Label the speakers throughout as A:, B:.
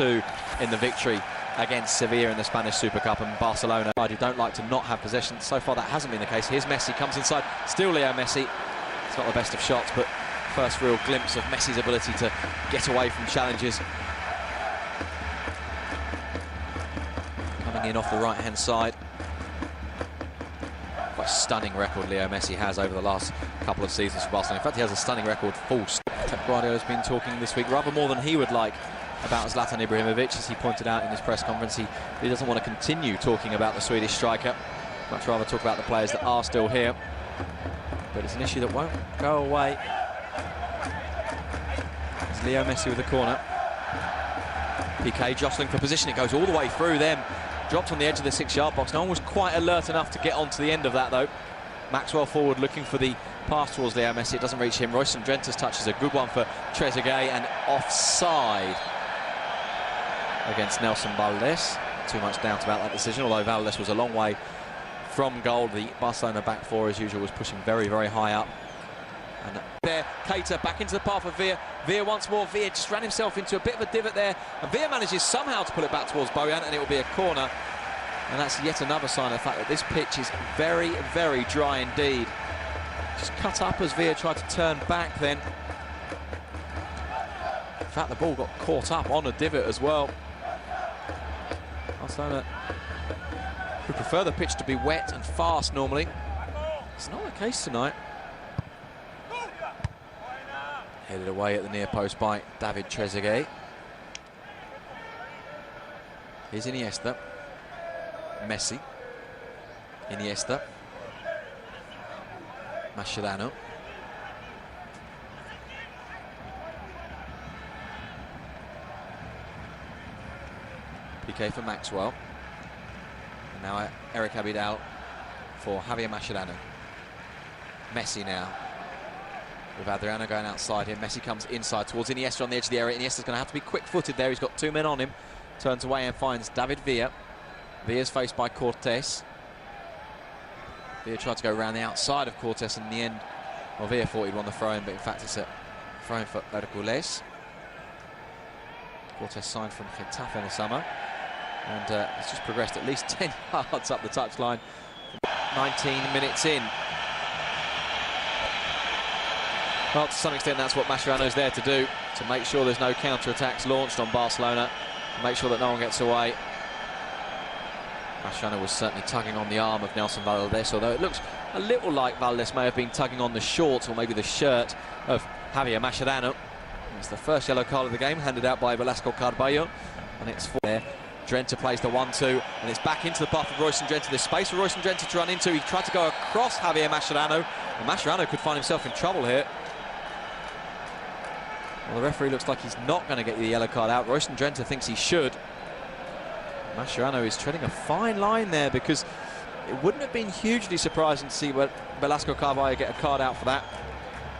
A: 2 in the victory against Sevilla in the Spanish Super Cup, and Barcelona who don't like to not have possession. So far that hasn't been the case. Here's Messi, comes inside, still Leo Messi. It's not the best of shots, but first real glimpse of Messi's ability to get away from challenges. Coming in off the right-hand side. Quite a stunning record Leo Messi has over the last couple of seasons for Barcelona. In fact, he has a stunning record full stop. Pep Guardiola's been talking this week rather more than he would like about Zlatan Ibrahimovic, as he pointed out in his press conference. He doesn't want to continue talking about the Swedish striker. Much rather talk about the players that are still here. But it's an issue that won't go away. It's Leo Messi with the corner. Piqué jostling for position. It goes all the way through them. Dropped on the edge of the 6-yard box. No one was quite alert enough to get onto the end of that, though. Maxwell forward looking for the pass towards Leo Messi. It doesn't reach him. Royston Drenthe's touch is a good one for Trezeguet, and offside against Nelson Valdés. Too much doubt about that decision, although Valdés was a long way from goal. The Barcelona back four, as usual, was pushing very, very high up. And there, Keita back into the path of Villa. Villa once more. Villa just ran himself into a bit of a divot there, and Villa manages somehow to pull it back towards Bojan, and it will be a corner. And that's yet another sign of the fact that this pitch is very, very dry indeed. Just cut up as Villa tried to turn back then. In fact, the ball got caught up on a divot as well. Barcelona would prefer the pitch to be wet and fast normally. It's not the case tonight. Headed away at the near post by David Trezeguet. Here's Iniesta. Messi. Iniesta. Mascherano. Piqué for Maxwell. And now Eric Abidal for Javier Mascherano. Messi now. With Adriano going outside here. Messi comes inside towards Iniesta on the edge of the area. Iniesta's going to have to be quick-footed there. He's got 2 men on him. Turns away and finds David Villa. Villa's faced by Cortés. Villa tried to go around the outside of Cortés, and in the end, well, Villa thought he'd won the throw-in, but in fact it's a throw-in for Hércules. Cortés signed from Getafe in the summer, and it's just progressed at least 10 yards up the touchline. 19 minutes in. Well, to some extent, that's what Mascherano's there to do, to make sure there's no counter-attacks launched on Barcelona, to make sure that no one gets away. Mascherano was certainly tugging on the arm of Nelson Valdés, although it looks a little like Valdés may have been tugging on the shorts or maybe the shirt of Javier Mascherano. It's the first yellow card of the game, handed out by Velasco Carballo, and it's for there. Drenthe plays the 1-2, and it's back into the path of Royston Drenthe. There's space for Royston Drenthe to run into. He tried to go across Javier Mascherano, and Mascherano could find himself in trouble here. Well, the referee looks like he's not going to get the yellow card out. Royston Drenthe thinks he should. Mascherano is treading a fine line there, because it wouldn't have been hugely surprising to see Velasco Carballo get a card out for that.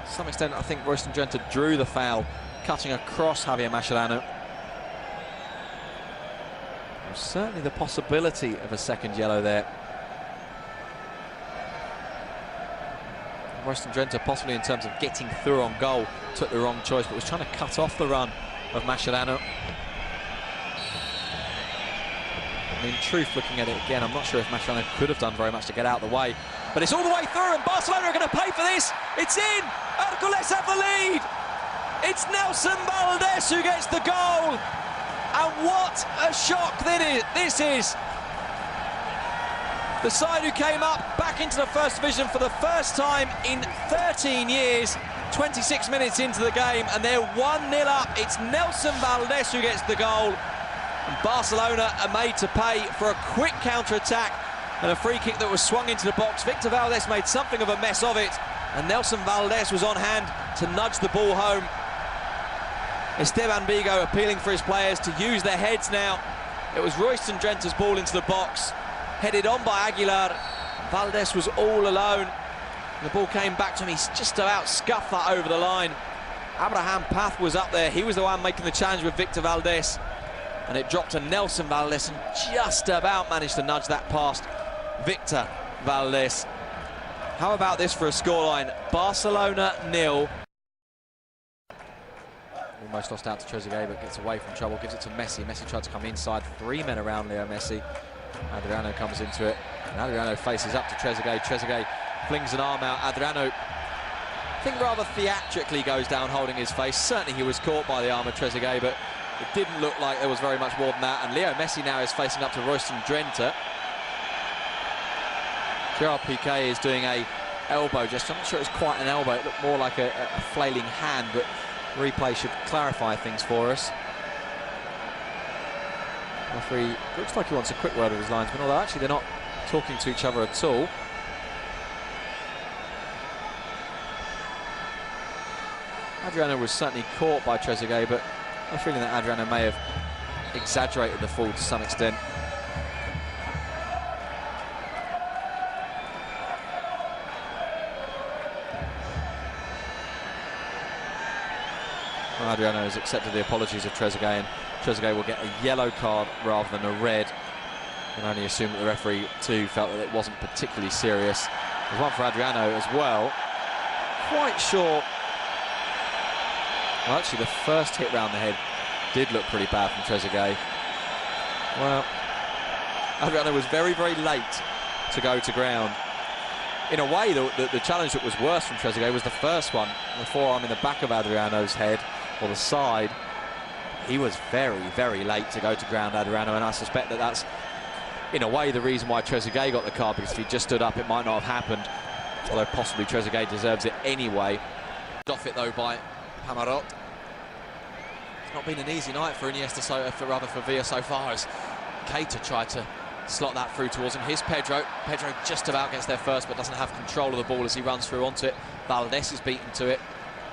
A: To some extent, I think Royston Drenthe drew the foul, cutting across Javier Mascherano. There's certainly the possibility of a second yellow there. Royston Drenthe, possibly in terms of getting through on goal, took the wrong choice, but was trying to cut off the run of Mascherano. In truth, looking at it again, I'm not sure if Mascherano could have done very much to get out of the way, but it's all the way through, and Barcelona are going to pay for this. It's in. Hércules have the lead. It's Nelson Valdés who gets the goal, and what a shock this is. The side who came up back into the first division for the first time in 13 years, 26 minutes into the game, and they're 1-0 up. It's Nelson Valdés who gets the goal. And Barcelona are made to pay for a quick counter-attack and a free kick that was swung into the box. Victor Valdés made something of a mess of it, and Nelson Valdés was on hand to nudge the ball home. Esteban Vigo appealing for his players to use their heads now. It was Royston Drenthe's ball into the box, headed on by Aguilar. Valdés was all alone. The ball came back to him. He's just about scuffed that over the line. Abraham Path was up there. He was the one making the challenge with Victor Valdés. And it dropped to Nelson Valdés, and just about managed to nudge that past Victor Valdés. How about this for a scoreline? Barcelona 0. Well, almost lost out to Trezeguet, but gets away from trouble, gives it to Messi. Messi tried to come inside, 3 men around Leo Messi. Adriano comes into it, and Adriano faces up to Trezeguet. Trezeguet flings an arm out. Adriano, I think, rather theatrically goes down holding his face. Certainly he was caught by the arm of Trezeguet, but it didn't look like there was very much more than that. And Leo Messi now is facing up to Royston Drenthe. Gerard Piqué is doing a elbow gesture. I'm not sure it's quite an elbow. It looked more like a flailing hand, but replay should clarify things for us. Referee looks like he wants a quick word with his linesman, although actually they're not talking to each other at all. Adriano was certainly caught by Trezeguet, but I'm feeling that Adriano may have exaggerated the fall to some extent. Well, Adriano has accepted the apologies of Trezeguet, and Trezeguet will get a yellow card rather than a red. You can only assume that the referee too felt that it wasn't particularly serious. There's one for Adriano as well. Quite sure. Well, actually, the first hit round the head did look pretty bad from Trezeguet. Well, Adriano was very, very late to go to ground. In a way, the challenge that was worse from Trezeguet was the first one, the forearm in the back of Adriano's head, or the side. He was very, very late to go to ground, Adriano, and I suspect that that's, in a way, the reason why Trezeguet got the card, because if he just stood up, it might not have happened, although possibly Trezeguet deserves it anyway. Off it, though, by Pamarot. It's not been an easy night for Iniesta, for Villa so far, as Keita tried to slot that through towards him. Here's Pedro. Pedro just about gets there first, but doesn't have control of the ball as he runs through onto it. Valdés is beaten to it.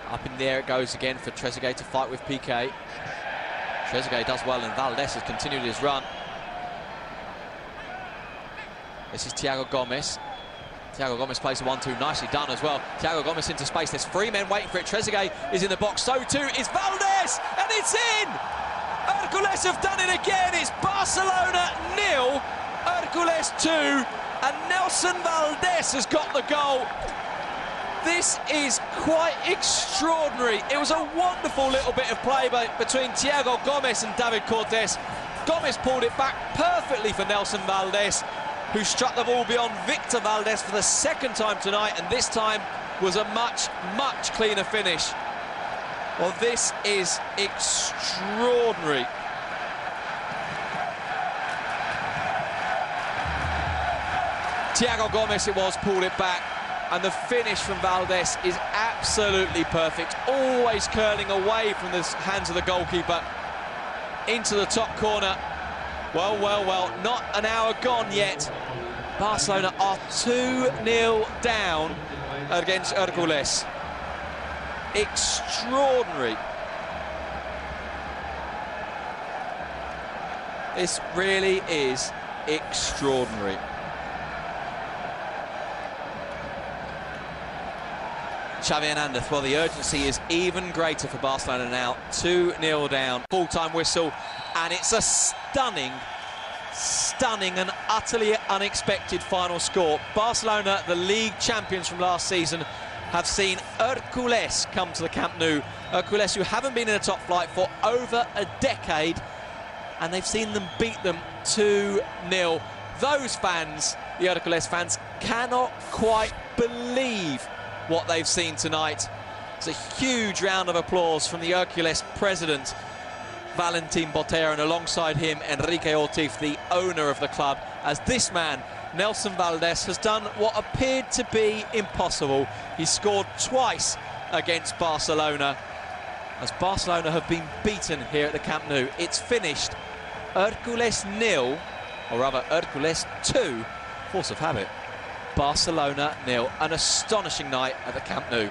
A: Up in there it goes again for Trezeguet to fight with Piqué. Trezeguet does well, and Valdés has continued his run. This is Thiago Gomes. Thiago Gomes plays a 1-2, nicely done as well. Thiago Gomes into space, there's 3 men waiting for it. Trezeguet is in the box, so too is Valdés, and it's in! Hércules have done it again. It's Barcelona 0, Hércules 2, and Nelson Valdés has got the goal. This is quite extraordinary. It was a wonderful little bit of play between Thiago Gomes and David Cortés. Gomes pulled it back perfectly for Nelson Valdés, who struck the ball beyond Victor Valdés for the second time tonight, and this time was a much, much cleaner finish. Well, this is extraordinary. Thiago Gomes, it was, pulled it back, and the finish from Valdés is absolutely perfect, always curling away from the hands of the goalkeeper into the top corner. Well, well, well, not an hour gone yet. Barcelona are 2-0 down against Hércules. Extraordinary. This really is extraordinary. Xavi Hernandez, well, the urgency is even greater for Barcelona now. 2-0 down, full-time whistle, and it's a stunning and utterly unexpected final score. Barcelona, the league champions from last season, have seen Hércules come to the Camp Nou. Hércules, who haven't been in the top flight for over a decade, and they've seen them beat them 2-0. Those fans, the Hércules fans, cannot quite believe what they've seen tonight. It's a huge round of applause from the Hércules president, Valentin Botero, and alongside him, Enrique Ortiz, the owner of the club, as this man, Nelson Valdés, has done what appeared to be impossible. He scored twice against Barcelona, as Barcelona have been beaten here at the Camp Nou. It's finished Hércules 0, or rather Hércules 2, force of habit. Barcelona 0, an astonishing night at the Camp Nou.